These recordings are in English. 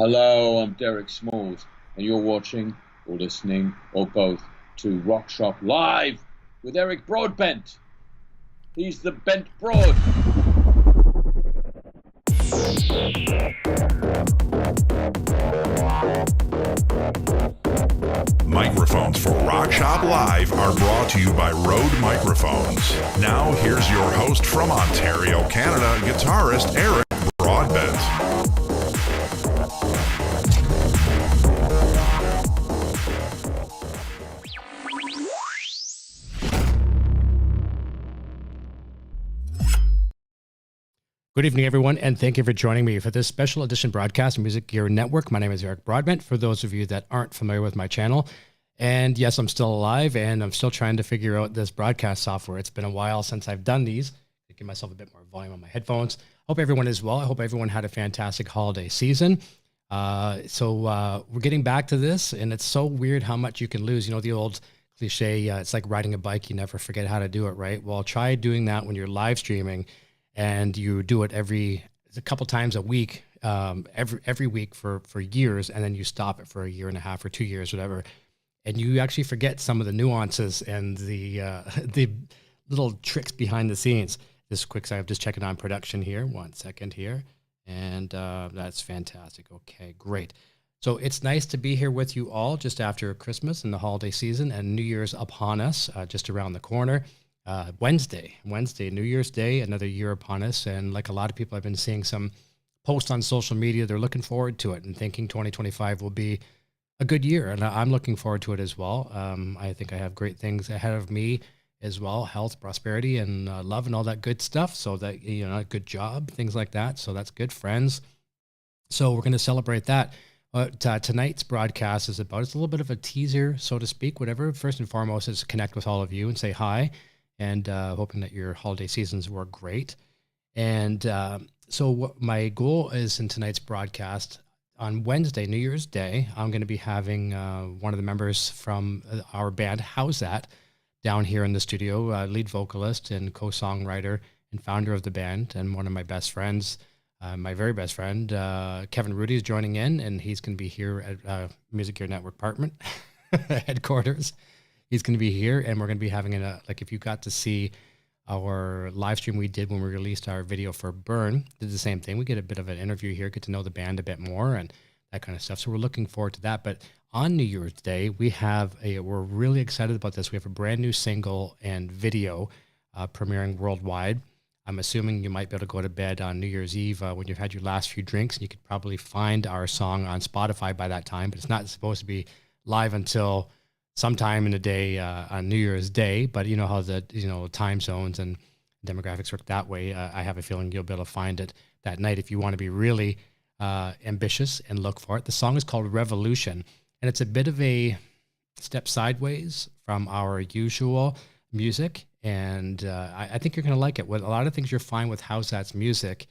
Hello, I'm Derek Smalls, and you're watching or listening or both to Rock Shop Live with Eric Broadbent. He's the Bent Broad. Microphones for Rock Shop Live are brought to you by Rode Microphones. Now here's your host from Ontario, Canada, guitarist Eric Broadbent. Good evening, everyone, and thank you for joining me for this special edition broadcast of Music Gear Network. My name is Eric Broadbent, for those of you that aren't familiar with my channel. And yes, I'm still alive, and I'm still trying to figure out this broadcast software. It's been a while since I've done these. I give myself a bit more volume on my headphones. Hope everyone is well. I hope everyone had a fantastic holiday season. We're getting back to this, and it's so weird how much you can lose. You know, the old cliche, it's like riding a bike. You never forget how to do it, right? Well, try doing that when you're live streaming. And you do it a couple times a week, every week for years, and then you stop it for a year and a half or 2 years, whatever, and you actually forget some of the nuances and the the little tricks behind the scenes. Just quick, I'm just checking on production here. 1 second here, and that's fantastic. Okay, great. So it's nice to be here with you all just after Christmas and the holiday season, and New Year's upon us, just around the corner. Wednesday, New Year's Day, another year upon us. And like a lot of people, I've been seeing some posts on social media. They're looking forward to it and thinking 2025 will be a good year. And I'm looking forward to it as well. I think I have great things ahead of me as well. Health, prosperity, and love and all that good stuff. So that, you know, a good job, things like that. So that's good. Friends. So we're going to celebrate that. Tonight's broadcast is about, it's a little bit of a teaser, so to speak, whatever. First and foremost is to connect with all of you and say hi. And hoping that your holiday seasons were great. And so what my goal is in tonight's broadcast, on Wednesday, New Year's Day, I'm going to be having one of the members from our band, HOWZAT, down here in the studio, lead vocalist and co-songwriter and founder of the band, and one of my best friends, my very best friend, Kevin Rudy, is joining in, and he's going to be here at Music Gear Network apartment headquarters. He's going to be here, and we're going to be having like if you got to see our live stream we did when we released our video for Burn, did the same thing. We get a bit of an interview here, get to know the band a bit more and that kind of stuff. So we're looking forward to that. But on New Year's Day, we're really excited about this. We have a brand new single and video premiering worldwide. I'm assuming you might be able to go to bed on New Year's Eve when you've had your last few drinks, and you could probably find our song on Spotify by that time, but it's not supposed to be live until sometime in the day on New Year's Day, but you know how the time zones and demographics work that way. I have a feeling you'll be able to find it that night if you want to be really ambitious and look for it. The song is called Revolution, and it's a bit of a step sideways from our usual music, and I think you're going to like it. What a lot of things you're find with HOWZAT's music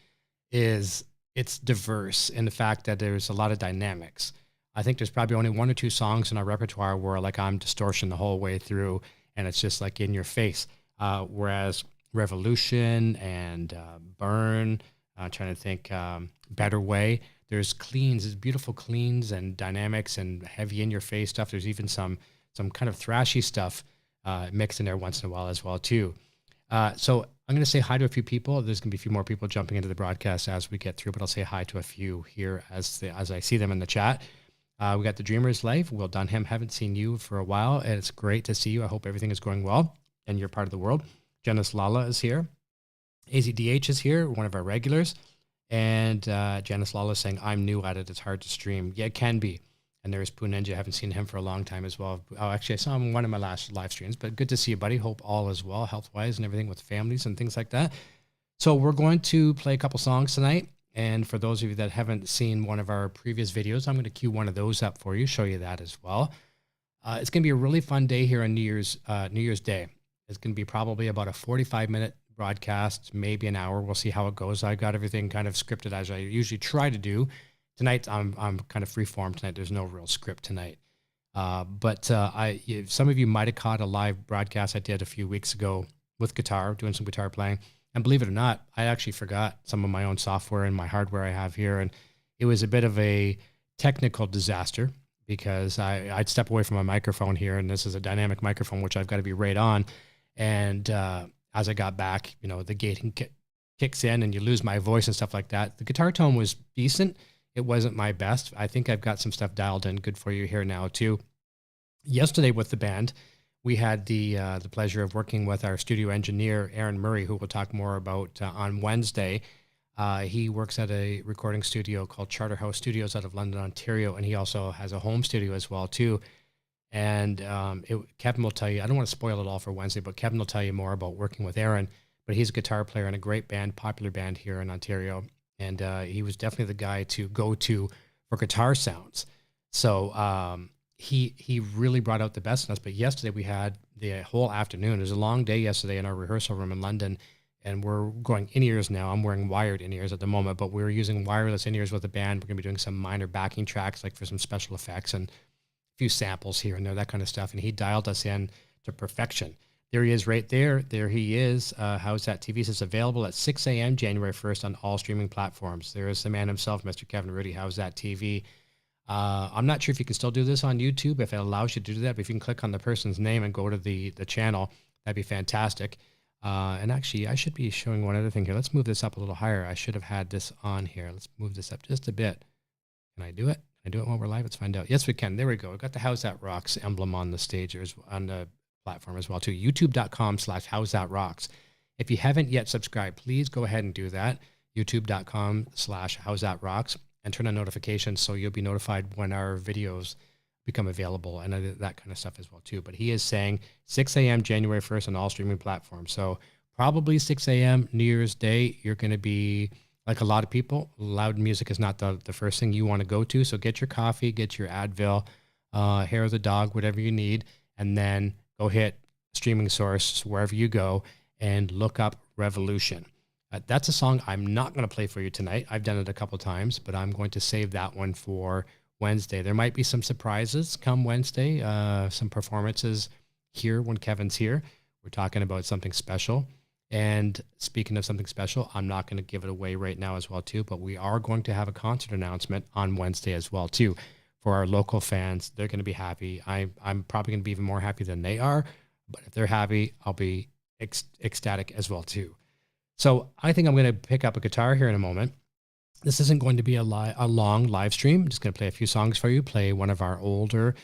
is it's diverse in the fact that there's a lot of dynamics. I think there's probably only one or two songs in our repertoire where like I'm distortion the whole way through and it's just like in your face. Whereas Revolution and Burn, trying to think, Better Way, there's cleans, there's beautiful cleans and dynamics and heavy in your face stuff. There's even some kind of thrashy stuff mixed in there once in a while as well too. So I'm going to say hi to a few people. There's going to be a few more people jumping into the broadcast as we get through, but I'll say hi to a few here as I see them in the chat. We got the Dreamer's Life. Well done, him. Haven't seen you for a while, and it's great to see you. I hope everything is going well and you're part of the world. Janice Lala is here. AZDH is here, one of our regulars. And Janice Lala is saying, I'm new at it. It's hard to stream. Yeah, it can be. And there's Poo Ninja. I haven't seen him for a long time as well. Oh, actually, I saw him in one of my last live streams, but good to see you, buddy. Hope all is well, health-wise and everything with families and things like that. So we're going to play a couple songs tonight. And for those of you that haven't seen one of our previous videos, I'm going to cue one of those up for you, show you that as well. It's going to be a really fun day here on New Year's Day. It's going to be probably about a 45-minute broadcast, maybe an hour. We'll see how it goes. I got everything kind of scripted as I usually try to do. Tonight, I'm kind of free-form tonight. There's no real script tonight. But some of you might have caught a live broadcast I did a few weeks ago with guitar, doing some guitar playing. And believe it or not, I actually forgot some of my own software and my hardware I have here. And it was a bit of a technical disaster because I'd step away from my microphone here, and this is a dynamic microphone, which I've got to be right on. And as I got back, you know, the gating kicks in and you lose my voice and stuff like that. The guitar tone was decent. It wasn't my best. I think I've got some stuff dialed in good for you here now too. Yesterday with the band, we had the pleasure of working with our studio engineer, Aaron Murray, who we'll talk more about on Wednesday. He works at a recording studio called Charterhouse Studios out of London, Ontario, and he also has a home studio as well too. And Kevin will tell you, I don't want to spoil it all for Wednesday, but Kevin will tell you more about working with Aaron. But he's a guitar player in a great band, popular band here in Ontario. And he was definitely the guy to go to for guitar sounds. So he really brought out the best in us. But yesterday we had the whole afternoon. It was a long day yesterday in our rehearsal room in London. And we're going in-ears now. I'm wearing wired in-ears at the moment, but we're using wireless in-ears with the band. We're going to be doing some minor backing tracks, like for some special effects and a few samples here and there, that kind of stuff. And he dialed us in to perfection. There he is right there. There he is. HOWZAT TV says available at 6 a.m. January 1st on all streaming platforms. There is the man himself, Mr. Kevin Rudy, HOWZAT TV. I'm not sure if you can still do this on YouTube, if it allows you to do that, but if you can click on the person's name and go to the channel, that'd be fantastic. And actually, I should be showing one other thing here. Let's move this up a little higher. I should have had this on here. Let's move this up just a bit. Can I do it? Can I do it while we're live? Let's find out. Yes, we can. There we go. We've got the HOWZAT Rocks emblem on the stage, or on the platform as well, too. YouTube.com/HOWZAT If you haven't yet subscribed, please go ahead and do that. YouTube.com/HOWZAT and turn on notifications so you'll be notified when our videos become available and that kind of stuff as well too. But he is saying 6 a.m. January 1st on all streaming platforms. So probably 6 a.m. New Year's Day, you're going to be like a lot of people. Loud music is not the first thing you want to go to. So get your coffee, get your Advil, hair of the dog, whatever you need, and then go hit streaming source wherever you go and look up Revolution. That's a song I'm not going to play for you tonight. I've done it a couple times, but I'm going to save that one for Wednesday. There might be some surprises come Wednesday, some performances here when Kevin's here. We're talking about something special. And speaking of something special, I'm not going to give it away right now as well too, but we are going to have a concert announcement on Wednesday as well too. For our local fans, they're going to be happy. I'm probably going to be even more happy than they are, but if they're happy, I'll be ecstatic as well too. So I think I'm going to pick up a guitar here in a moment. This isn't going to be a long live stream. I'm just going to play a few songs for you, play one of our older,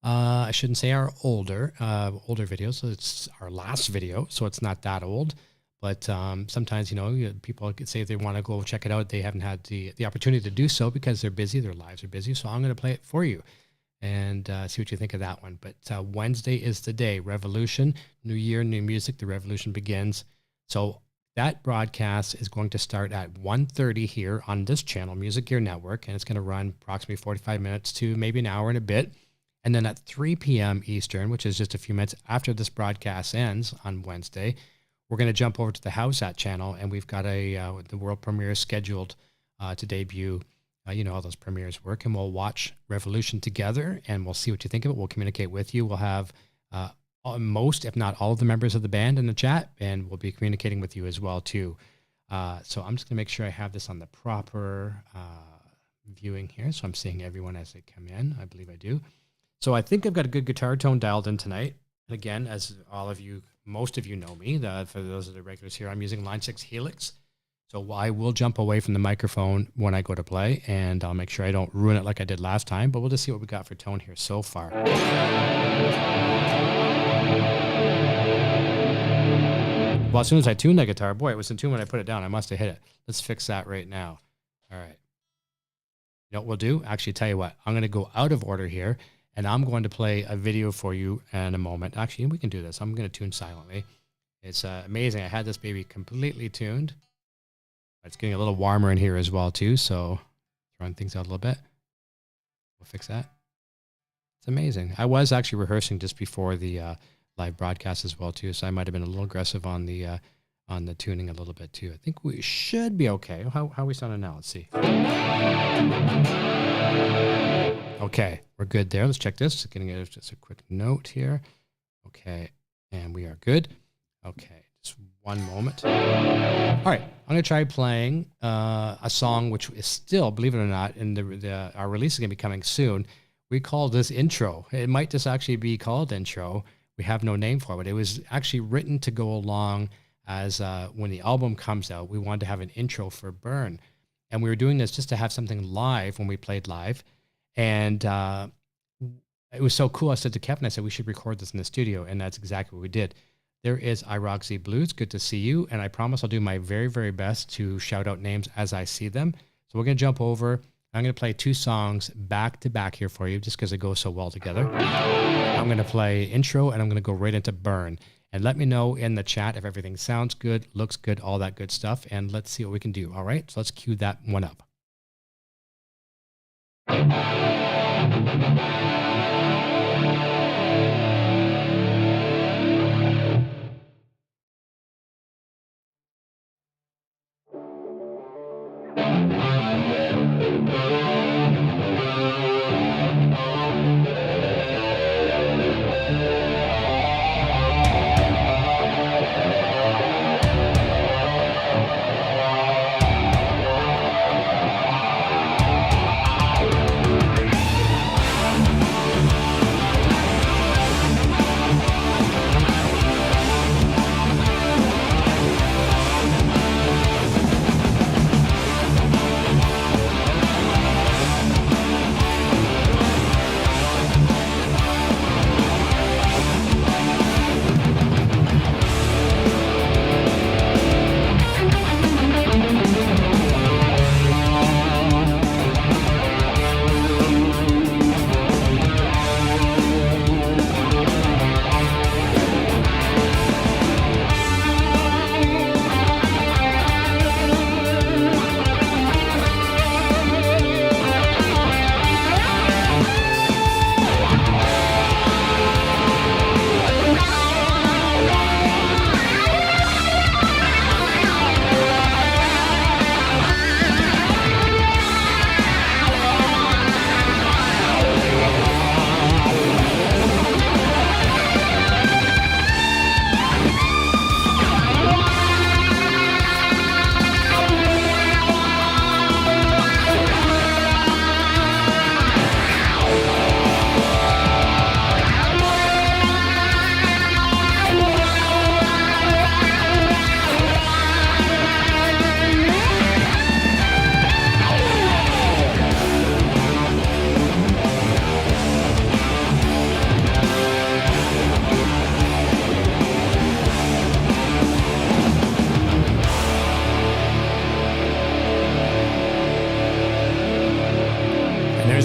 I shouldn't say our older videos. So it's our last video, so it's not that old. But sometimes, you know, people could say they want to go check it out. They haven't had the opportunity to do so because they're busy. Their lives are busy. So I'm going to play it for you and see what you think of that one. But Wednesday is the day. Revolution, new year, new music. The revolution begins. So that broadcast is going to start at 1:30 here on this channel, Music Gear Network, and it's going to run approximately 45 minutes to maybe an hour and a bit. And then at 3 p.m. Eastern, which is just a few minutes after this broadcast ends on Wednesday, we're going to jump over to the HOWZAT channel, and we've got the world premiere scheduled to debut. You know how those premieres work, and we'll watch Revolution together, and we'll see what you think of it. We'll communicate with you. We'll have most, if not all of the members of the band in the chat, and we'll be communicating with you as well too. So I'm just gonna make sure I have this on the proper viewing here. So I'm seeing everyone as they come in. I believe I do. So I think I've got a good guitar tone dialed in tonight. And again, as all of you, most of you know me, for those of the regulars here, I'm using Line 6 Helix. So I will jump away from the microphone when I go to play, and I'll make sure I don't ruin it like I did last time, but we'll just see what we got for tone here so far. Well, as soon as I tuned that guitar, boy, it was in tune when I put it down. I must have hit it. Let's fix that right now. All right. You know what we'll do? Actually, tell you what, I'm going to go out of order here, and I'm going to play a video for you in a moment. Actually, we can do this. I'm going to tune silently. It's amazing. I had this baby completely tuned. It's getting a little warmer in here as well, too, so throwing things out a little bit. We'll fix that. It's amazing. I was actually rehearsing just before the live broadcast as well, too, so I might have been a little aggressive on the tuning a little bit, too. I think we should be okay. How are we sounding now? Let's see. Okay, we're good there. Let's check this. Just a quick note here. Okay, and we are good. Okay, just one moment. All right, I'm going to try playing a song which is still, believe it or not, in our release is going to be coming soon. We call this intro. It might just actually be called intro. We have no name for it. It was actually written to go along as when the album comes out, we wanted to have an intro for Burn. And we were doing this just to have something live when we played live. And it was so cool. I said to Kevin, I said, we should record this in the studio. And that's exactly what we did. There is iRoxy Blues. Good to see you. And I promise I'll do my very, very best to shout out names as I see them. So we're going to jump over. I'm going to play 2 songs back to back here for you just because it goes so well together. I'm going to play intro and I'm going to go right into Burn. And let me know in the chat if everything sounds good, looks good, all that good stuff. And let's see what we can do. All right, so let's cue that one up.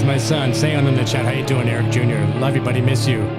My son, say on in the chat, how you doing, Eric Jr.? Love you, buddy. Miss you.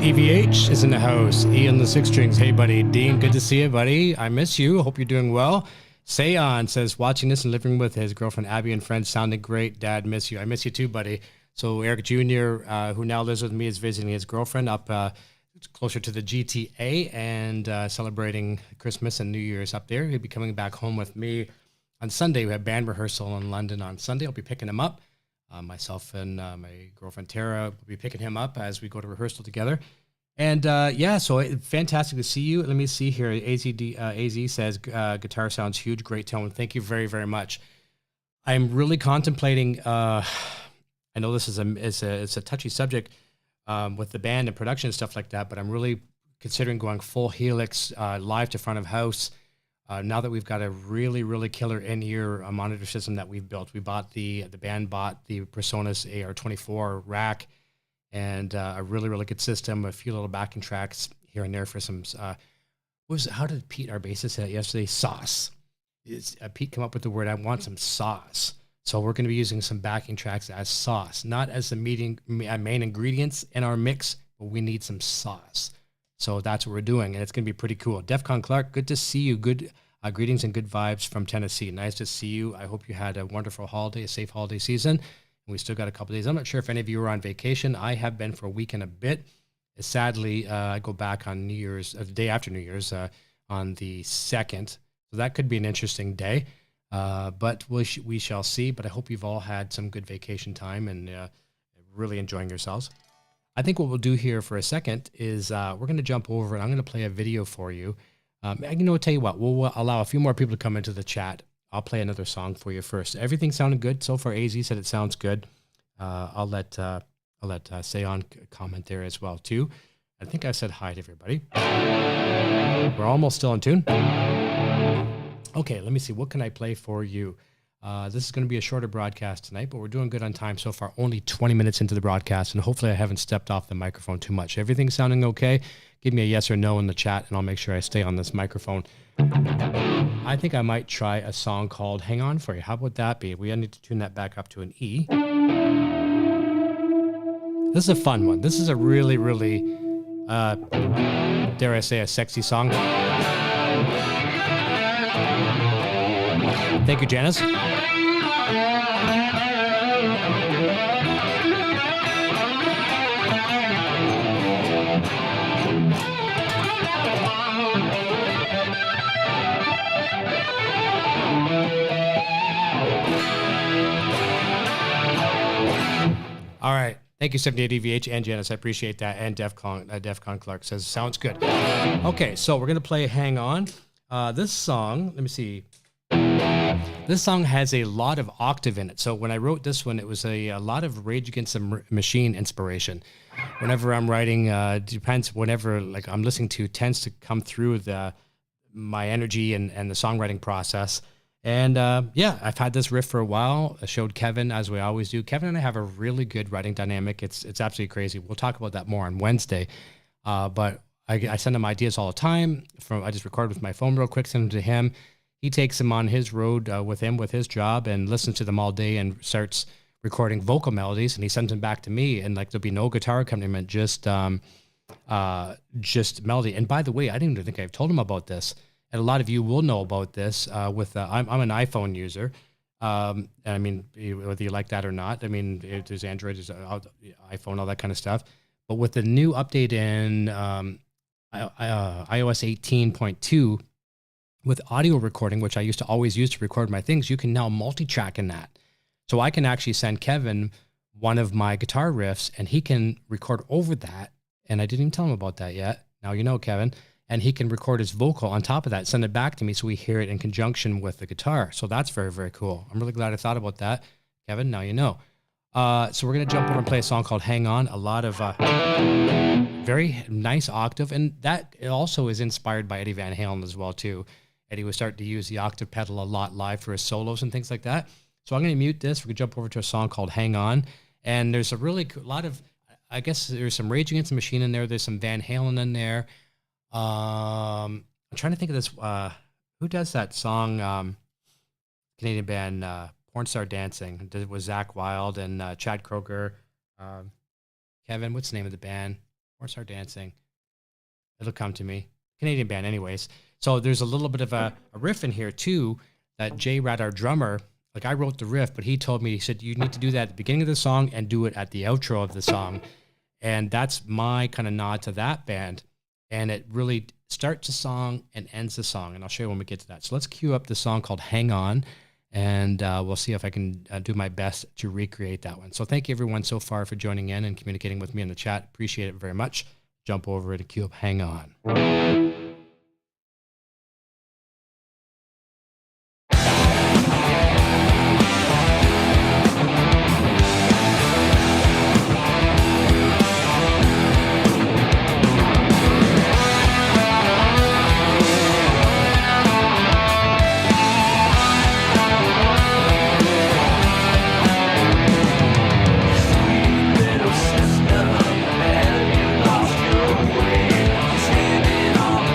EVH is in the house. Ian the Six Strings. Hey, buddy. Dean, good to see you, buddy. I miss you. Hope you're doing well. Sayon says, watching this and living with his girlfriend Abby and friends sounded great. Dad, miss you. I miss you too, buddy. So Eric Jr., who now lives with me, is visiting his girlfriend up closer to the GTA and celebrating Christmas and New Year's up there. He'll be coming back home with me on Sunday. We have band rehearsal in London on Sunday. I'll be picking him up. Myself and my girlfriend Tara will be picking him up as we go to rehearsal together. And so fantastic to see you. Let me see here. AZ says, guitar sounds huge, great tone. Thank you very, very much. I'm really contemplating, I know this is it's a touchy subject with the band and production and stuff like that, but I'm really considering going full Helix, live to front of house. Now that we've got a really, really killer in-ear monitor system that we've built. The band bought the Presonus AR24 rack and a really, really good system, a few little backing tracks here and there for some, how did Pete, our bassist, say it yesterday? Sauce. Pete came up with the word, I want some sauce. So we're going to be using some backing tracks as sauce, not as the main ingredients in our mix, but we need some sauce. So that's what we're doing, and it's going to be pretty cool. Defcon Clark, good to see you. Good greetings and good vibes from Tennessee. Nice to see you. I hope you had a wonderful holiday, a safe holiday season. And we still got a couple days. I'm not sure if any of you were on vacation. I have been for a week and a bit. Sadly, I go back on New Year's, the day after New Year's, on the 2nd. So that could be an interesting day. But we shall see. But I hope you've all had some good vacation time and really enjoying yourselves. I think what we'll do here for a second is we're going to jump over and I'm going to play a video for you. Tell you what, we'll allow a few more people to come into the chat. I'll play another song for you first. Everything sounded good so far. AZ said it sounds good. I'll let Sayon comment there as well too. I think I said hi to everybody. We're almost still in tune. Okay, let me see. What can I play for you? This is going to be a shorter broadcast tonight, but we're doing good on time so far. Only 20 minutes into the broadcast, and hopefully I haven't stepped off the microphone too much. Everything sounding okay? Give me a yes or no in the chat, and I'll make sure I stay on this microphone. I think I might try a song called Hang On For You. How would that be? We need to tune that back up to an E. This is a fun one. This is a really, really, dare I say, a sexy song. Thank you, Janice. All right. Thank you, 78EVH and Janice. I appreciate that. And Defcon Clark says, sounds good. Okay, so we're going to play Hang On. This song, let me see. This song has a lot of octave in it. So when I wrote this one, it was a lot of Rage Against the Machine inspiration. Whenever I'm writing, depends, whenever like I'm listening to, tends to come through my energy and the songwriting process. And yeah, I've had this riff for a while. I showed Kevin, as we always do. Kevin and I have a really good writing dynamic. It's absolutely crazy. We'll talk about that more on Wednesday. But I send him ideas all the time. I just record with my phone real quick, send them to him. He takes them on his road with his job, and listens to them all day and starts recording vocal melodies, and he sends them back to me, and like there'll be no guitar accompaniment, just melody. And by the way, I didn't even think I've told him about this, and a lot of you will know about this. I'm an iPhone user, and I mean, whether you like that or not, I mean, there's Android, there's iPhone, all that kind of stuff. But with the new update in iOS 18.2, with audio recording, which I used to always use to record my things, you can now multi-track in that. So I can actually send Kevin one of my guitar riffs, and he can record over that. And I didn't even tell him about that yet. Now you know, Kevin. And he can record his vocal on top of that, send it back to me so we hear it in conjunction with the guitar. So that's very, very cool. I'm really glad I thought about that. Kevin, now you know. So we're going to jump over and play a song called Hang On. A lot of very nice octave. And that also is inspired by Eddie Van Halen as well, too. Eddie was starting to use the octave pedal a lot live for his solos and things like that. So I'm going to mute this. We're going to jump over to a song called Hang On. And there's a lot of, I guess there's some Rage Against the Machine in there. There's some Van Halen in there. I'm trying to think of this. Who does that song? Canadian band, Porn Star Dancing. It was Zach Wilde and Chad Kroger. Kevin, what's the name of the band? Porn Star Dancing. It'll come to me. Canadian band anyways. So there's a little bit of a riff in here too that Jay Rad, our drummer, like I wrote the riff, but he told me, he said, you need to do that at the beginning of the song and do it at the outro of the song. And that's my kind of nod to that band. And it really starts the song and ends the song. And I'll show you when we get to that. So let's cue up the song called Hang On. And we'll see if I can do my best to recreate that one. So thank you everyone so far for joining in and communicating with me in the chat. Appreciate it very much. Jump over to cue up Hang On. Little sister, have you lost your way? Sitting on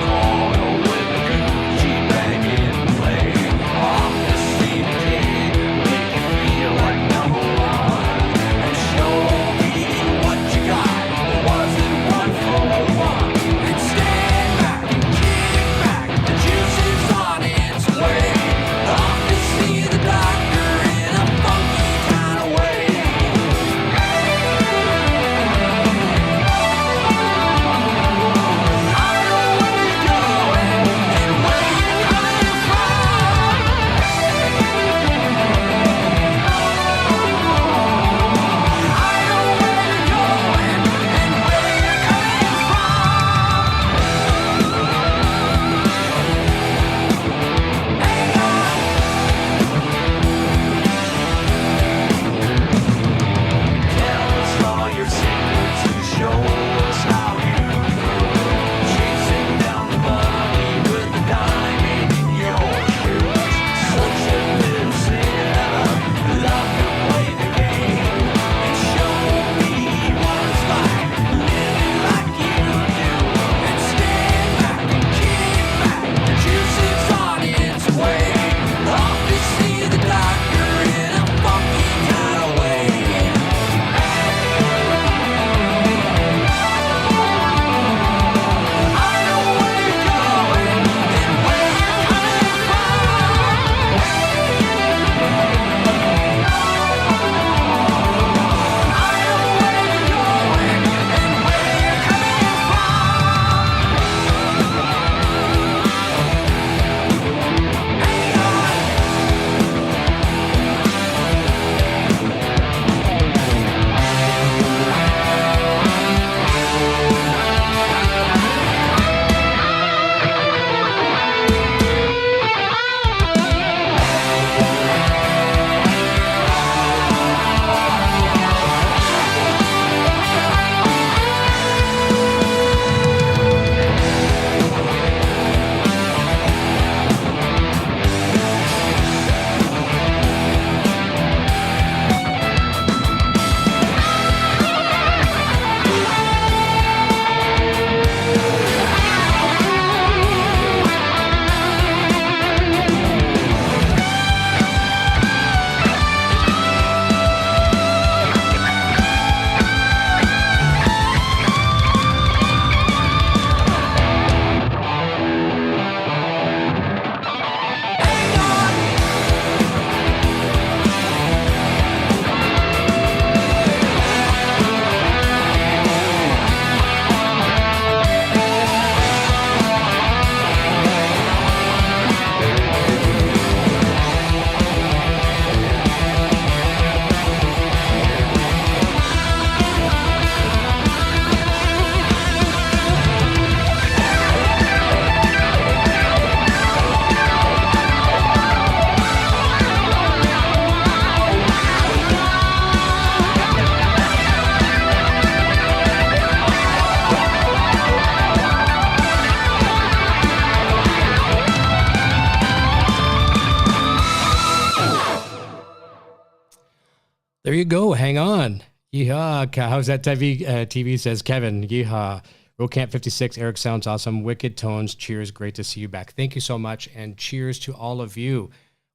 There you go. Hang on. Yeehaw. How's that TV says Kevin. Yeehaw. Rocamp 56. Eric sounds awesome. Wicked tones. Cheers. Great to see you back. Thank you so much. And cheers to all of you.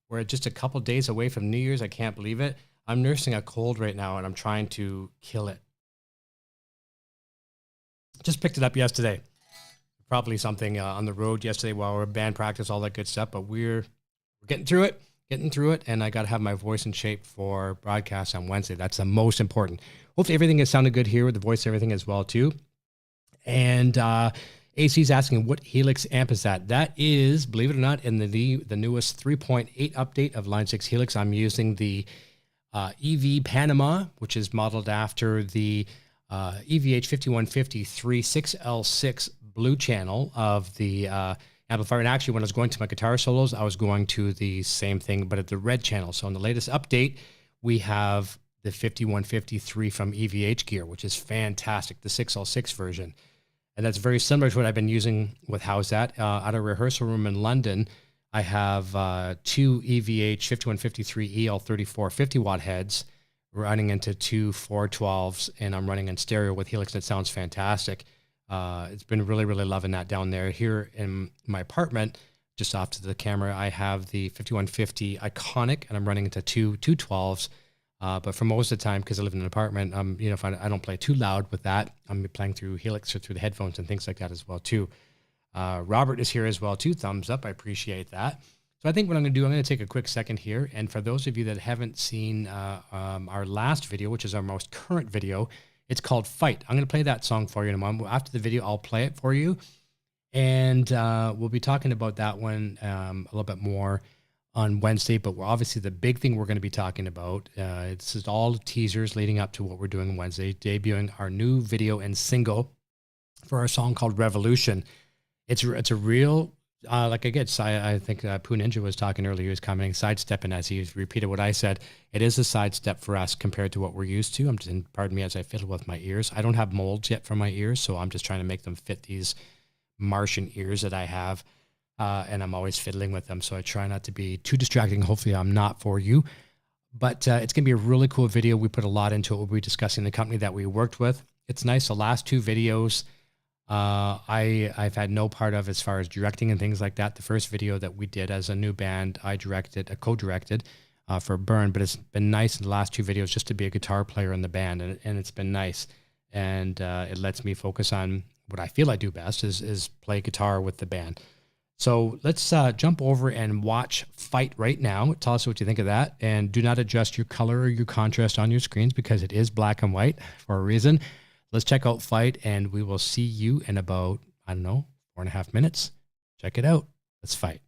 We're just a couple days away from New Year's. I can't believe it. I'm nursing a cold right now and I'm trying to kill it. Just picked it up yesterday. Probably something on the road yesterday while we're band practice, all that good stuff. But we're getting through it. And I got to have my voice in shape for broadcast on Wednesday. That's the most important. Hopefully everything is sounding good here with the voice and everything as well too. And AC's asking, what Helix amp is that? That is, believe it or not, in the newest 3.8 update of Line 6 Helix. I'm using the EV Panama, which is modeled after the EVH 5153 6L6 blue channel of the amplifier. And actually, when I was going to my guitar solos, I was going to the same thing, but at the red channel. So in the latest update, we have the 5153 from EVH gear, which is fantastic, the 6L6 version. And that's very similar to what I've been using with HOWZAT. At a rehearsal room in London, I have two EVH 5153 EL34 50-watt heads running into two 412s, and I'm running in stereo with Helix, and it sounds fantastic. It's been really, really loving that down there. Here in my apartment, just off to the camera, I have the 5150 Iconic, and I'm running into two 212s. But for most of the time, because I live in an apartment, if I don't play too loud with that, I'm playing through Helix or through the headphones and things like that as well too. Robert is here as well too. Thumbs up. I appreciate that. So I think what I'm going to do, I'm going to take a quick second here. And for those of you that haven't seen our last video, which is our most current video, it's called Fight. I'm going to play that song for you in a moment. After the video, I'll play it for you. And we'll be talking about that one a little bit more on Wednesday. But obviously the big thing we're going to be talking about, this is all teasers leading up to what we're doing Wednesday, debuting our new video and single for our song called Revolution. It's a real... like again, I think Poo Ninja was talking earlier, he was commenting, sidestepping as he repeated what I said. It is a sidestep for us compared to what we're used to. Pardon me as I fiddle with my ears. I don't have molds yet for my ears, so I'm just trying to make them fit these Martian ears that I have. And I'm always fiddling with them, so I try not to be too distracting. Hopefully I'm not for you. But it's going to be a really cool video. We put a lot into it. We'll be discussing the company that we worked with. It's nice. The last two videos I've had no part of as far as directing and things like that. The first video that we did as a new band, I co-directed for Burn, but it's been nice in the last two videos just to be a guitar player in the band, and it's been nice. And it lets me focus on what I feel I do best is play guitar with the band. So let's jump over and watch Fight right now. Tell us what you think of that. And do not adjust your color or your contrast on your screens because it is black and white for a reason. Let's check out Fight, and we will see you in about, 4.5 minutes. Check it out. Let's fight.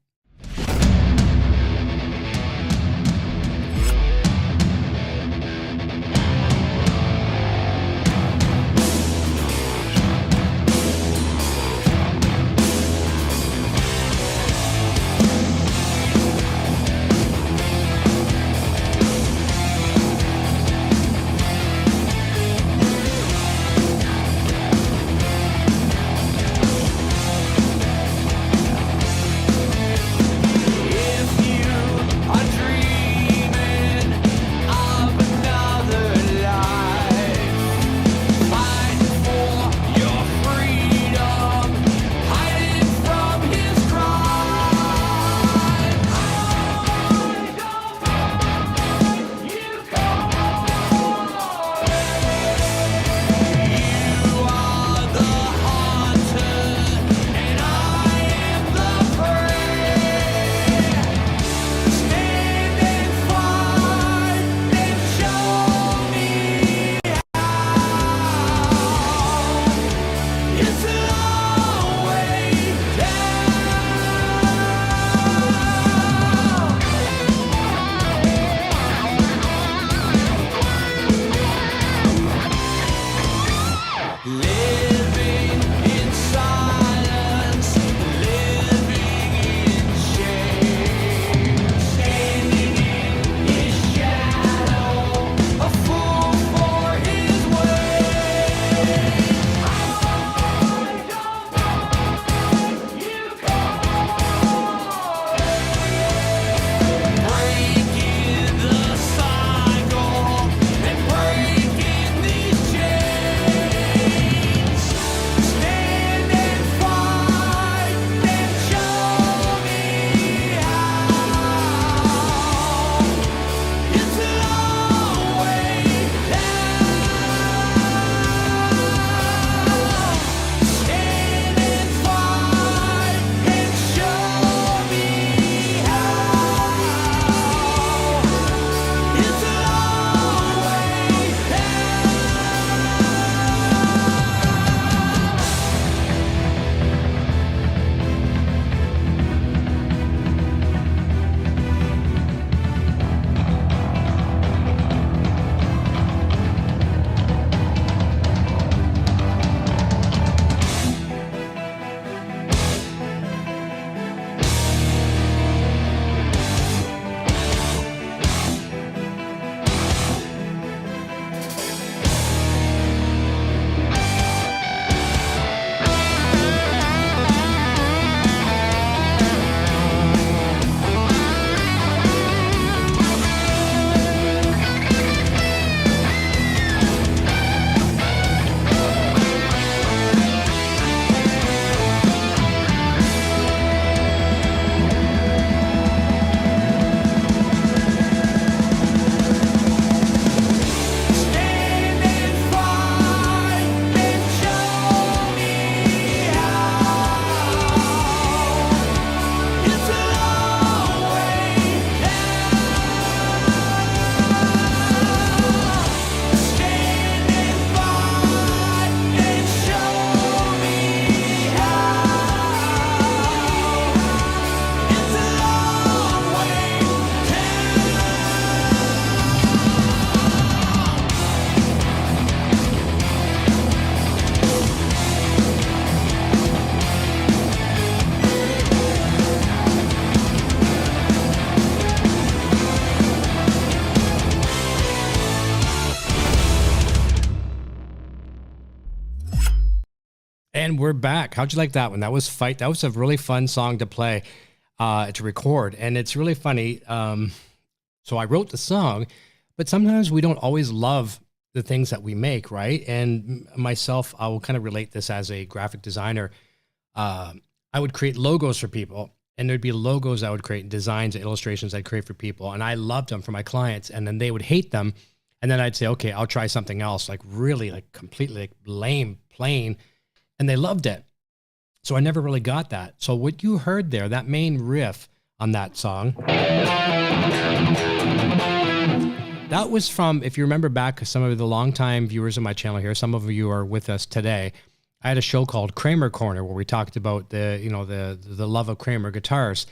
And we're back. How'd you like that one? That was Fight. That was a really fun song to play, to record. And it's really funny. So I wrote the song, but sometimes we don't always love the things that we make, right? And myself, I will kind of relate this as a graphic designer. I would create logos for people, and there'd be logos I would create, designs, illustrations I'd create for people, and I loved them for my clients, and then they would hate them, and then I'd say, okay, I'll try something else, like really, like completely like lame, plain, and they loved it. So I never really got that. So what you heard there, that main riff on that song, that was from, if you remember back, some of the longtime viewers of my channel here, some of you are with us today. I had a show called Kramer Corner where we talked about the love of Kramer guitars,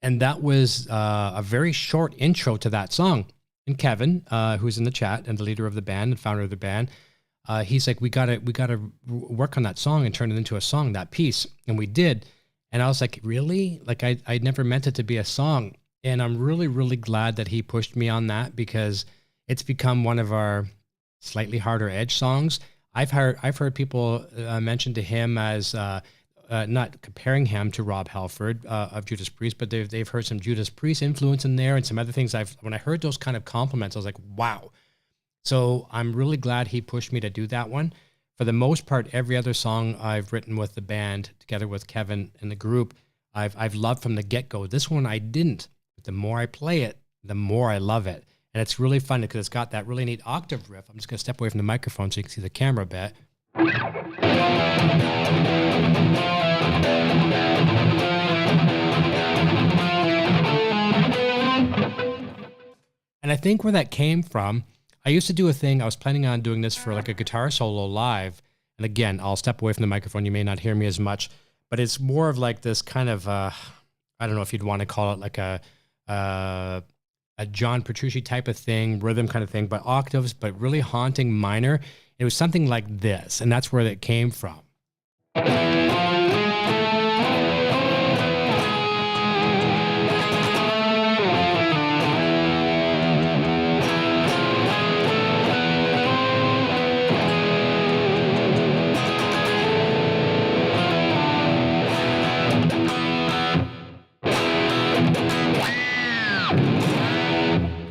and that was a very short intro to that song. And Kevin, who's in the chat and the leader of the band and founder of the band, he's like, we gotta work on that song and turn it into a song, that piece, and we did. And I was like, really? Like I never meant it to be a song, and I'm really, really glad that he pushed me on that, because it's become one of our slightly harder edge songs. I've heard people mention to him as not comparing him to Rob Halford of Judas Priest, but they've heard some Judas Priest influence in there and some other things. When I heard those kind of compliments, I was like, wow. So I'm really glad he pushed me to do that one. For the most part, every other song I've written with the band, together with Kevin and the group, I've loved from the get-go. This one I didn't. But the more I play it, the more I love it. And it's really fun because it's got that really neat octave riff. I'm just going to step away from the microphone so you can see the camera a bit. And I think where that came from, I used to do a thing, I was planning on doing this for like a guitar solo live. And again, I'll step away from the microphone. You may not hear me as much, but it's more of like this kind of, I don't know if you'd want to call it like a John Petrucci type of thing, rhythm kind of thing, but octaves, but really haunting minor. It was something like this, and that's where it came from.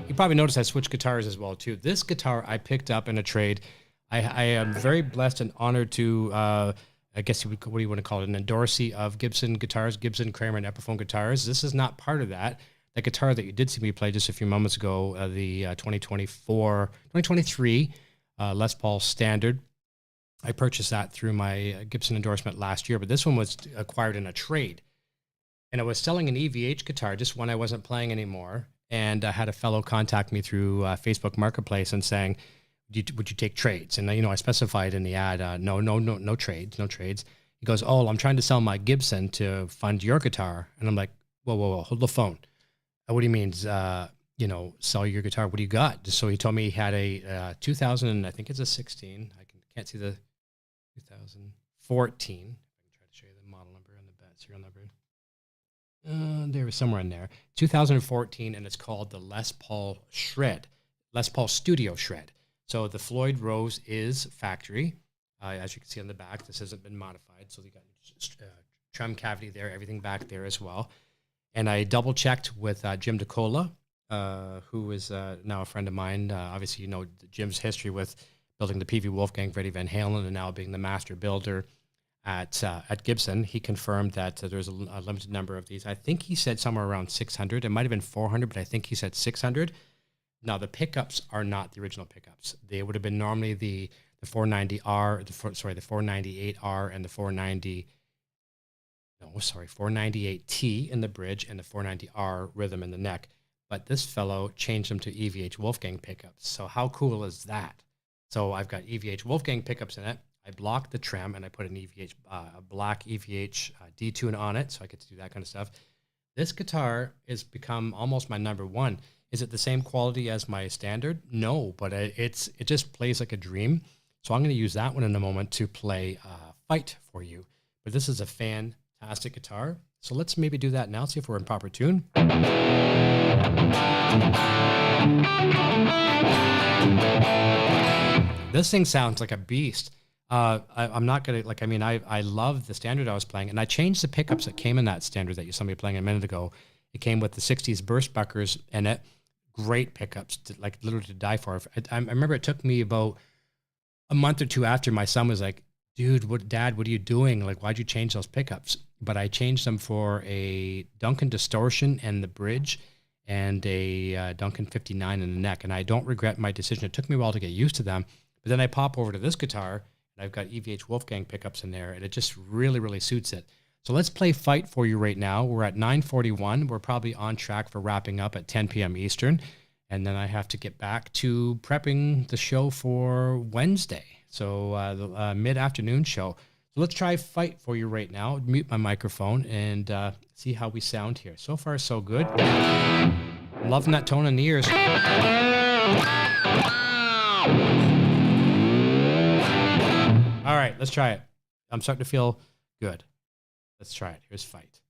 You probably noticed I switched guitars as well too. This guitar I picked up in a trade. I am very blessed and honored to, I guess what do you want to call it, an endorsee of Gibson guitars, Gibson, Kramer, and Epiphone guitars. This is not part of that. The guitar that you did see me play just a few moments ago, the 2023 Les Paul Standard. I purchased that through my Gibson endorsement last year, but this one was acquired in a trade. And I was selling an EVH guitar, just one I wasn't playing anymore. And I had a fellow contact me through Facebook Marketplace and saying, would you take trades? And I specified in the ad, no trades. He goes, oh, I'm trying to sell my Gibson to fund your guitar. And I'm like, whoa, hold the phone. What do you mean, sell your guitar? What do you got? So he told me he had a 2000, I think it's a 16. I can't see the 2014. I can try to show you the model number and the serial number. There was somewhere in there, 2014, and it's called the Les Paul Shred, Les Paul Studio Shred. So the Floyd Rose is factory, as you can see on the back. This hasn't been modified, so they got trim cavity there, everything back there as well. And I double checked with Jim DeCola, who is now a friend of mine. Obviously, Jim's history with building the PV Wolfgang, Freddie Van Halen, and now being the master builder at Gibson. He confirmed that there's a limited number of these. I think he said somewhere around 600. It might have been 400, but I think he said 600. Now, the pickups are not the original pickups. They would have been normally the 490R, the 498R, and the 498T in the bridge, and the 490R rhythm in the neck. But this fellow changed them to EVH Wolfgang pickups. So how cool is that? So I've got EVH Wolfgang pickups in it. I blocked the trim and I put an EVH, a black EVH D-tune on it, so I get to do that kind of stuff. This guitar has become almost my number one. Is it the same quality as my standard? No, but it just plays like a dream. So I'm going to use that one in a moment to play Fight for you. But this is a fantastic guitar. So let's maybe do that now, see if we're in proper tune. This thing sounds like a beast. I'm not going to, like, I mean, I love the standard I was playing, and I changed the pickups that came in that standard that you saw me playing a minute ago. It came with the 60s burst buckers in it. Great pickups, like literally to die for. I remember it took me about a month or two after my son was like, dude, Dad, what are you doing? Like, why'd you change those pickups? But I changed them for a Duncan distortion and the bridge and a Duncan 59 in the neck. And I don't regret my decision. It took me a while to get used to them. But then I pop over to this guitar, and I've got EVH Wolfgang pickups in there, and it just really, really suits it. So let's play Fight for you right now. We're at 9:41. We're probably on track for wrapping up at 10 p.m. Eastern. And then I have to get back to prepping the show for Wednesday. So the mid-afternoon show. So let's try Fight for you right now. Mute my microphone and see how we sound here. So far, so good. I'm loving that tone in the ears. All right, let's try it. I'm starting to feel good. Let's try it. Here's Fight.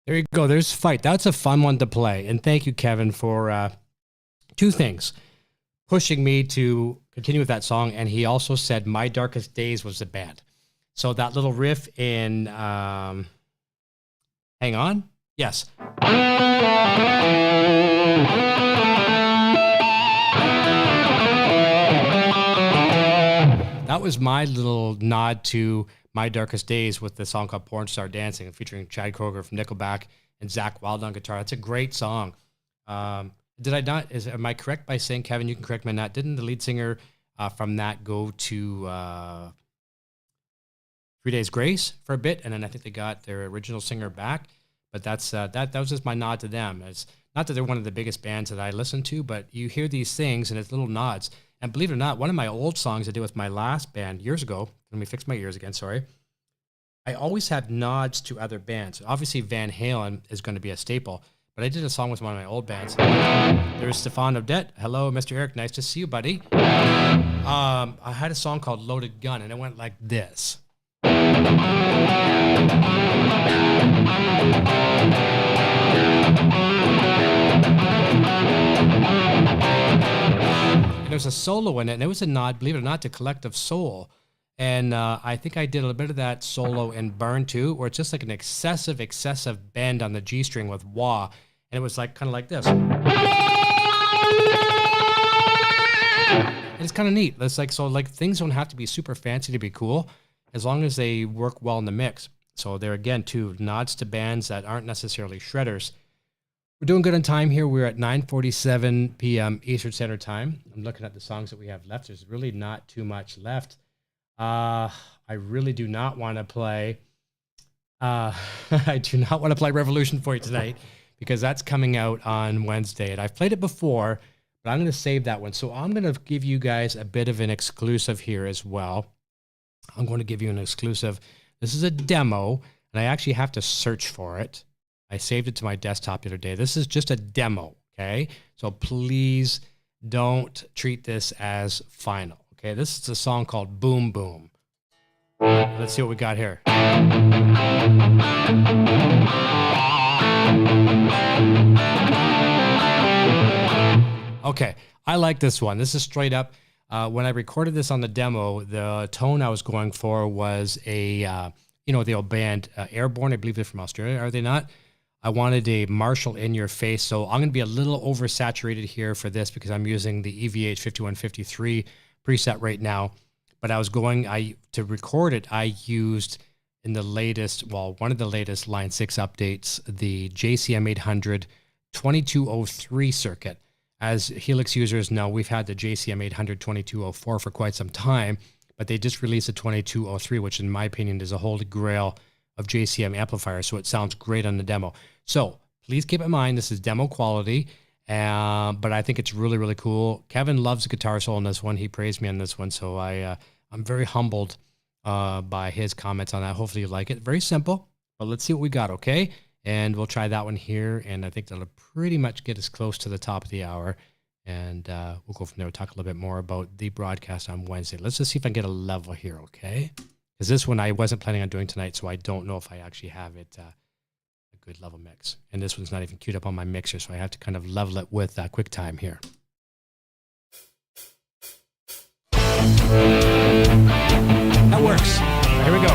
There you go. There's Fight. That's a fun one to play. And thank you, Kevin, for two things. Pushing me to continue with that song. And he also said My Darkest Days was the band. So that little riff in Hang On? Yes. That was my little nod to My Darkest Days with the song called Porn Star Dancing, featuring Chad Kroeger from Nickelback and Zach Wilde on guitar. That's a great song. Did I not? Am I correct by saying, Kevin, you can correct me on that, didn't the lead singer from that go to 3 Days Grace for a bit? And then I think they got their original singer back. But that's that was just my nod to them. It's not that they're one of the biggest bands that I listen to, but you hear these things and it's little nods. And believe it or not, one of my old songs I did with my last band years ago, let me fix my ears again, sorry. I always had nods to other bands. Obviously, Van Halen is going to be a staple, but I did a song with one of my old bands. There's Stefan Odette. Hello, Mr. Eric. Nice to see you, buddy. I had a song called Loaded Gun, and it went like this. And there's a solo in it, and it was a nod, believe it or not, to Collective Soul. And I think I did a little bit of that solo in Burn too, where it's just like an excessive bend on the G string with wah, and it was like kind of like this. And it's kind of neat. It's like, so like things don't have to be super fancy to be cool, as long as they work well in the mix. So there again, too, nods to bands that aren't necessarily shredders. We're doing good on time here. We're at 9:47 p.m. Eastern Standard Time. I'm looking at the songs that we have left. There's really not too much left. I really do not want to play. I do not want to play Revolution for you tonight because that's coming out on Wednesday. And I've played it before, but I'm going to save that one. So I'm going to give you guys a bit of an exclusive here as well. I'm going to give you an exclusive. This is a demo, and I actually have to search for it. I saved it to my desktop the other day. This is just a demo, okay? So please don't treat this as final, okay? This is a song called Boom Boom. Let's see what we got here. Okay, I like this one. This is straight up. When I recorded this on the demo, the tone I was going for was a, the old band Airborne. I believe they're from Australia, are they not? I wanted a Marshall in your face, so I'm going to be a little oversaturated here for this because I'm using the EVH 5153 preset right now. But I was to record it, I used in the latest, one of the latest Line 6 updates, the JCM 800 2203 circuit. As Helix users know, we've had the JCM 800 2204 for quite some time, but they just released a 2203, which in my opinion is a holy grail of JCM amplifiers, so it sounds great on the demo. So please keep in mind, this is demo quality, but I think it's really, really cool. Kevin loves the guitar solo on this one. He praised me on this one, so I'm very humbled by his comments on that. Hopefully you like it. Very simple, but let's see what we got, okay? And we'll try that one here, and I think that'll pretty much get us close to the top of the hour, and we'll go from there. We'll talk a little bit more about the broadcast on Wednesday. Let's just see if I can get a level here, okay? Because this one I wasn't planning on doing tonight, so I don't know if I actually have it a good level mix. And this one's not even queued up on my mixer, so I have to kind of level it with QuickTime here. That works. Here we go.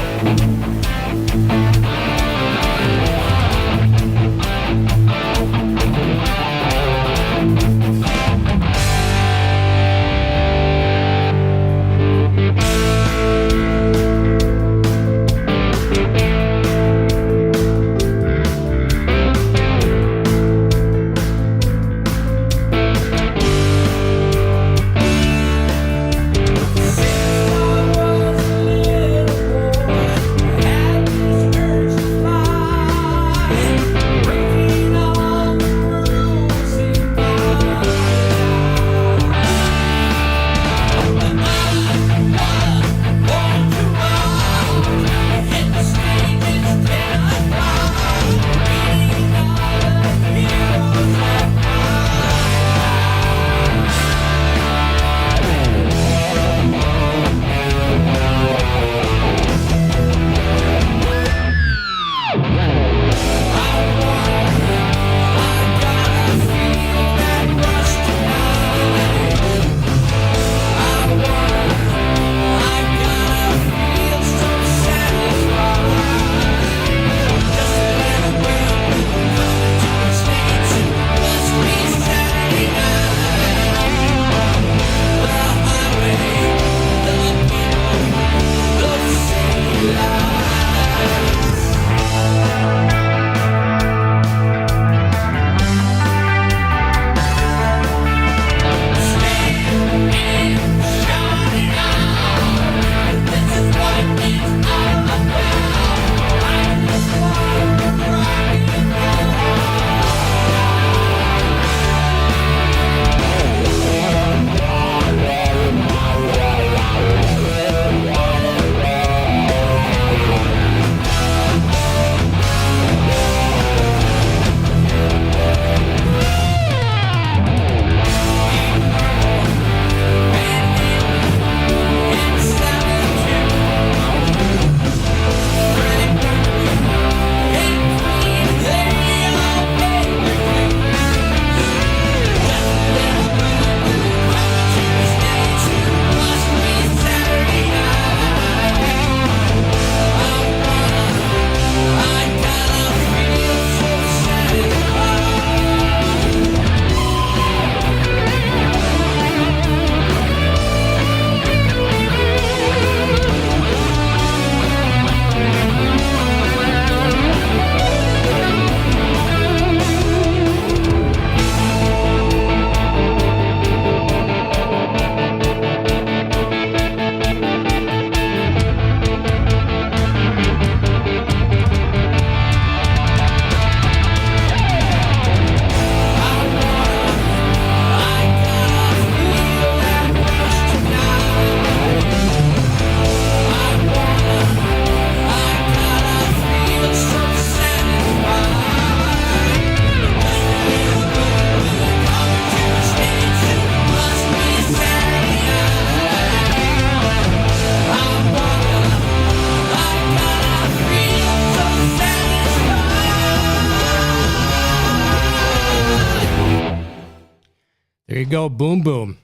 There you go. Boom, boom.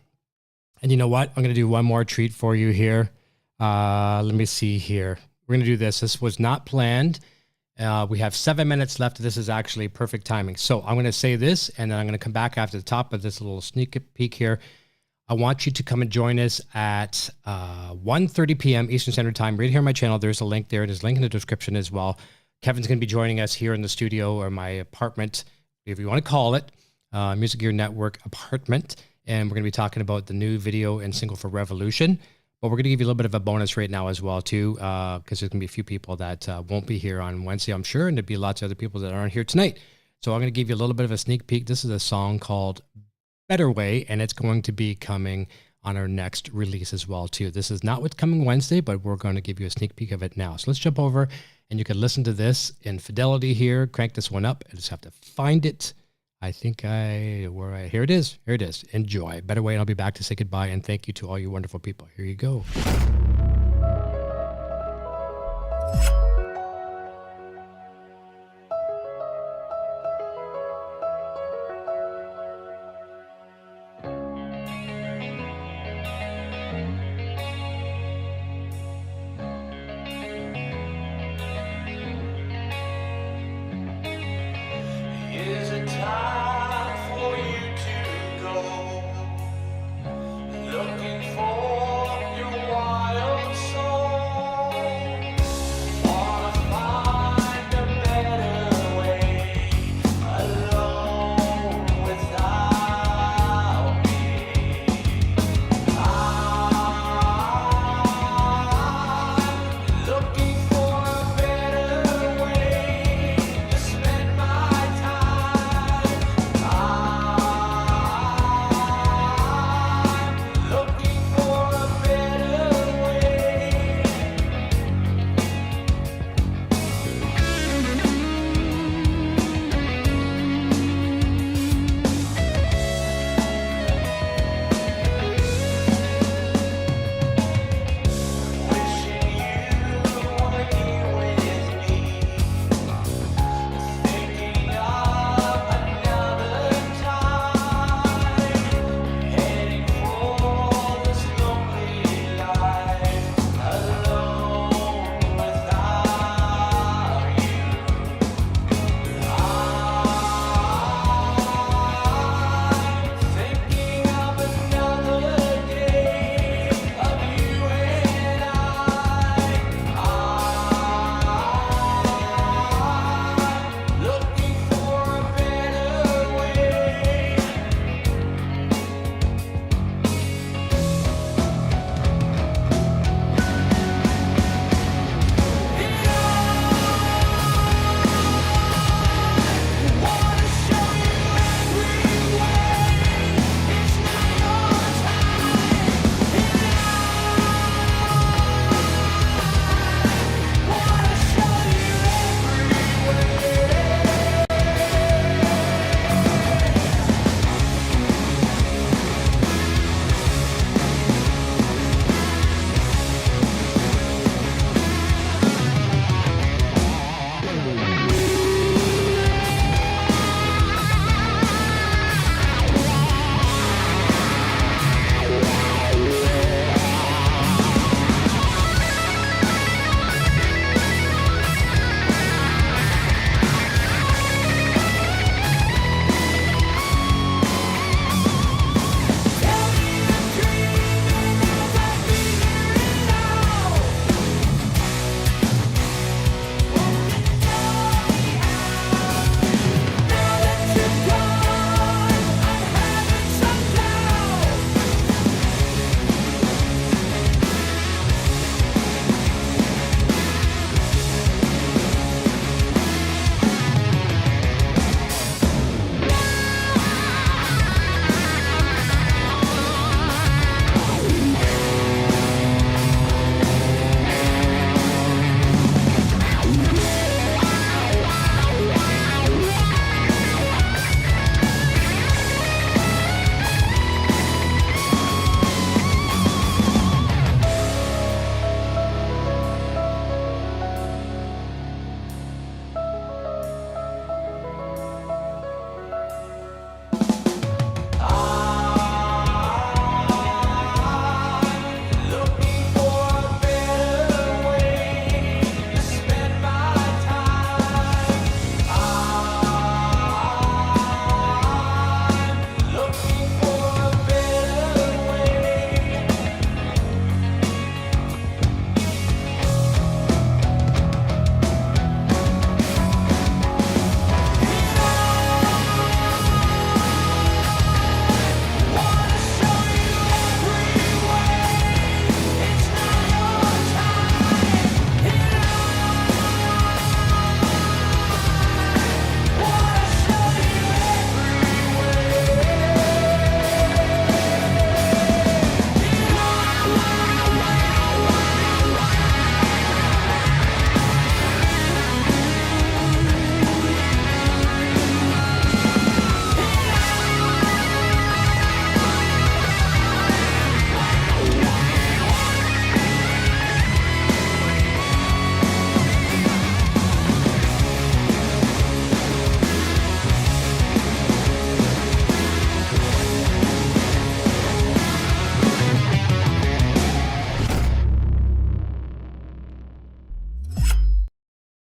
And you know what? I'm going to do one more treat for you here. Let me see here. We're going to do this. This was not planned. We have 7 minutes left. This is actually perfect timing. So I'm going to say this, and then I'm going to come back after the top of this little sneak peek here. I want you to come and join us at 1:30 p.m. Eastern Standard Time right here on my channel. There's a link there. There's a link in the description as well. Kevin's going to be joining us here in the studio or my apartment, if you want to call it, Music Gear Network apartment. And we're going to be talking about the new video and single for Revolution. But we're going to give you a little bit of a bonus right now as well, too, because there's going to be a few people that won't be here on Wednesday, I'm sure, and there'll be lots of other people that aren't here tonight. So I'm going to give you a little bit of a sneak peek. This is a song called Better Way, and it's going to be coming on our next release as well, too. This is not what's coming Wednesday, but we're going to give you a sneak peek of it now. So let's jump over, and you can listen to this in fidelity here. Crank this one up. I just have to find it. I think here it is. Here it is. Enjoy. Better Way, and I'll be back to say goodbye, and thank you to all you wonderful people. Here you go. Is it time for you to go? Looking for your wild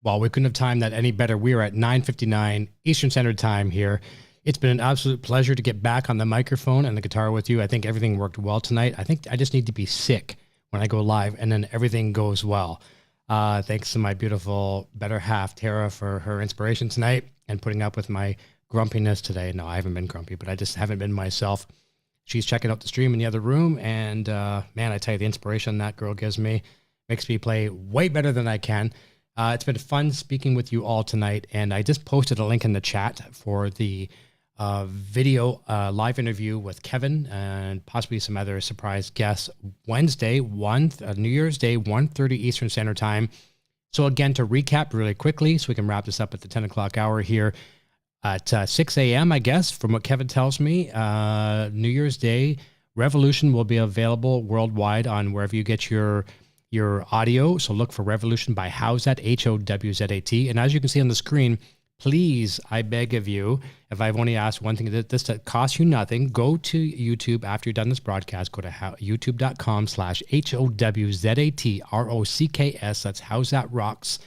Well, we couldn't have timed that any better. We are at 9:59 Eastern Standard Time here. It's been an absolute pleasure to get back on the microphone and the guitar with you. I think everything worked well tonight. I think I just need to be sick when I go live, and then everything goes well. Thanks to my beautiful better half, Tara, for her inspiration tonight and putting up with my grumpiness today. No, I haven't been grumpy, but I just haven't been myself. She's checking out the stream in the other room, and man, I tell you, the inspiration that girl gives me makes me play way better than I can. It's been fun speaking with you all tonight, and I just posted a link in the chat for the video live interview with Kevin and possibly some other surprise guests Wednesday, New Year's Day, 1:30 Eastern Standard Time. So again, to recap really quickly, so we can wrap this up at the 10 o'clock hour here at 6 a.m., I guess, from what Kevin tells me, New Year's Day, Revolution will be available worldwide on wherever you get your audio. So look for Revolution by HOWZAT, HOWZAT. And as you can see on the screen, please, I beg of you, if I've only asked one thing, that costs you nothing, go to YouTube after you're done this broadcast. Go to youtube.com/HOWZAT, that's HOWZAT Rocks,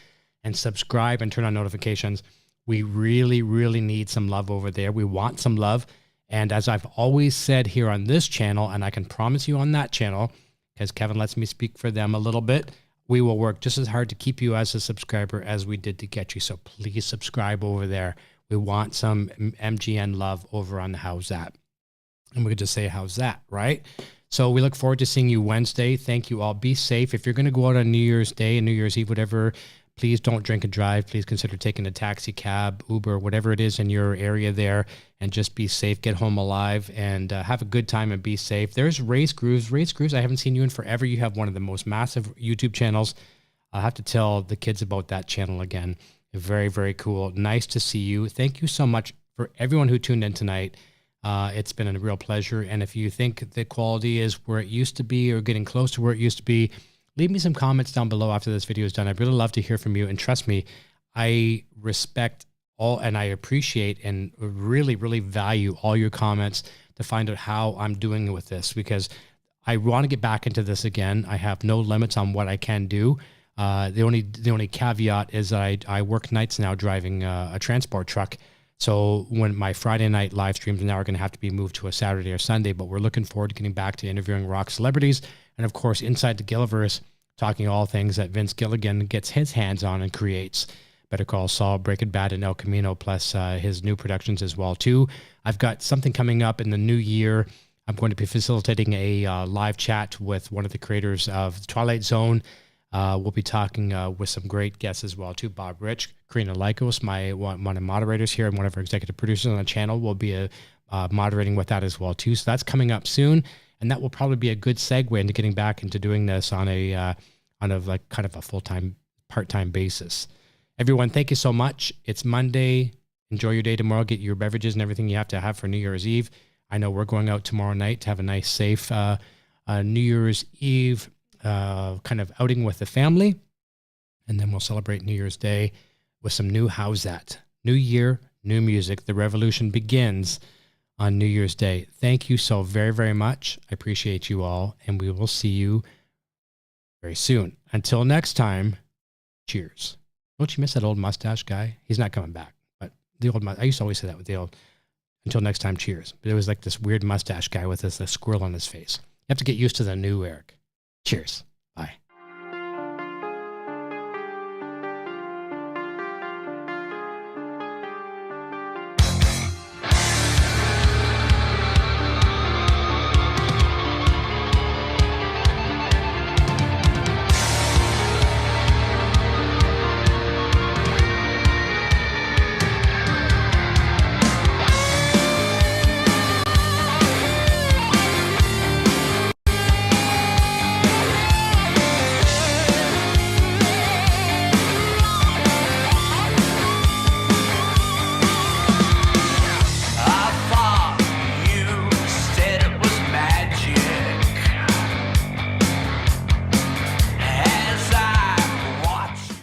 and subscribe and turn on notifications. We really, really need some love over there. We want some love. And as I've always said here on this channel, and I can promise you on that channel, because Kevin lets me speak for them a little bit, we will work just as hard to keep you as a subscriber as we did to get you. So please subscribe over there. We want some MGN love over on the HOWZAT. And we could just say, how's that, right? So we look forward to seeing you Wednesday. Thank you all. Be safe. If you're going to go out on New Year's Day and New Year's Eve, whatever, please don't drink and drive. Please consider taking a taxi, cab, Uber, whatever it is in your area there, and just be safe. Get home alive and have a good time and be safe. There's Race Grooves. Race Grooves, I haven't seen you in forever. You have one of the most massive YouTube channels. I'll have to tell the kids about that channel again. Very, very cool. Nice to see you. Thank you so much for everyone who tuned in tonight. It's been a real pleasure. And if you think the quality is where it used to be or getting close to where it used to be, leave me some comments down below after this video is done. I'd really love to hear from you. And trust me, I respect all and I appreciate and really, really value all your comments to find out how I'm doing with this, because I want to get back into this again. I have no limits on what I can do. The only caveat is that I work nights now driving a transport truck. So when my Friday night live streams now are going to have to be moved to a Saturday or Sunday, but we're looking forward to getting back to interviewing rock celebrities. And of course, Inside the Gilliverse, talking all things that Vince Gilligan gets his hands on and creates. Better Call Saul, Breaking Bad, and El Camino, plus his new productions as well too. I've got something coming up in the new year. I'm going to be facilitating a live chat with one of the creators of Twilight Zone. We'll be talking with some great guests as well too. Bob Rich, Karina Lycos, one of the moderators here and one of our executive producers on the channel, will be moderating with that as well too. So that's coming up soon, and that will probably be a good segue into getting back into doing this on a like kind of a full-time, part-time basis. Everyone, thank you so much. It's Monday. Enjoy your day tomorrow. Get your beverages and everything you have to have for New Year's Eve. I know we're going out tomorrow night to have a nice, safe New Year's Eve kind of outing with the family. And then we'll celebrate New Year's Day with some new HOWZAT. New year, new music. The revolution begins on New Year's Day. Thank you so very, very much. I appreciate you all, and we will see you very soon. Until next time, cheers. Don't you miss that old mustache guy? He's not coming back, but the old, I used to always say that with the old, until next time, cheers. But it was like this weird mustache guy with this squirrel on his face. You have to get used to the new Eric. Cheers. Bye.